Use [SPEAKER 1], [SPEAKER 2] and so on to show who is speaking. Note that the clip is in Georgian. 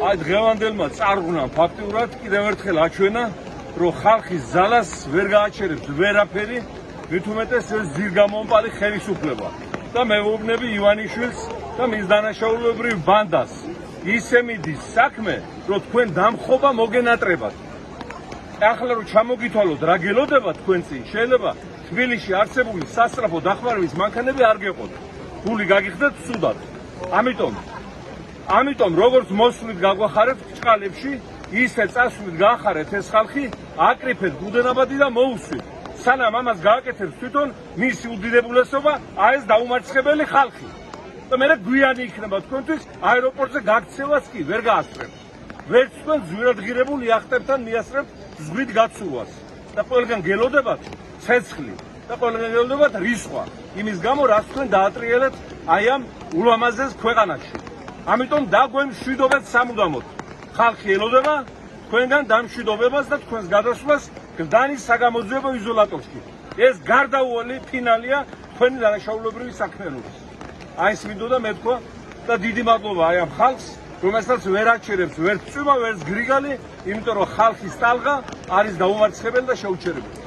[SPEAKER 1] აი დღევანდელმა წარღვნამ ფაქტიურად კიდევ ერთხელ აჩვენა, რომ ხალხის ძალას ვერ გააჩერებს ვერაფერი, მით უმეტეს ეს ძირგამომპალი ხელისუფლება. და მე ვუბნები ივანიშვილს და მის დანაშაულებრივ ბანდას. ისე მიდის საქმე, რომ თქვენ დამხობა მოგენატრებათ. ახლა რომ ჩამოგითვალოთ რა გელოდება თქვენ წინ, შეიძლება თბილისში არსებული სასწრაფო დახმარების მანქანები არ გეყოთ. გული გაგიხდეთ ცუდად. ამიტომ როგორც მოსვლით გაგვახარებთ ჭყალებში, ისე წასვლით გაახარეთ ეს ხალხი, აკრიფეთ ბუდენაბადი და მოусვით. სანამ ამას გააკეთებს თვითონ მისი უდიდებულესობა, ეს დაუმარცხებელი ხალხი. და მე გვიანი იქნება თქვენთვის აეროპორტზე გაქცევას კი ვერ გაასწრებთ. ვერც თქვენ ზვირადღირებულ იახტებთან მიასწრებთ ზღვით გაცურვას. და ყველგან გელოდებათ ცეცხლი და ყველგან გელოდებათ რისხვა. იმის გამო, რაც თქვენ დაატრიელეთ აი ამ ულამაზეს ქვეყანაში. ამიტომ დაგვემშვიდობეთ სამუდამოდ. ხალხი ელოდება თქვენგან დამშვიდობებას და თქვენს გადასვლას გდანის საგამოძიებო იზოლატორში. ეს გარდაუვალი ფინალია თქვენი დანაშაულებრივი საქმიანობის. აი ეს მინდოდა მეთქვა და დიდი მადლობა აი ამ ხალხს, რომელსაც ვერ აჩერებს ვერც წვიმა, ვერც გრიგალი, იმიტომ რომ ხალხის ტალღა არის დაუმარცხებელი და შეუჩერებელი.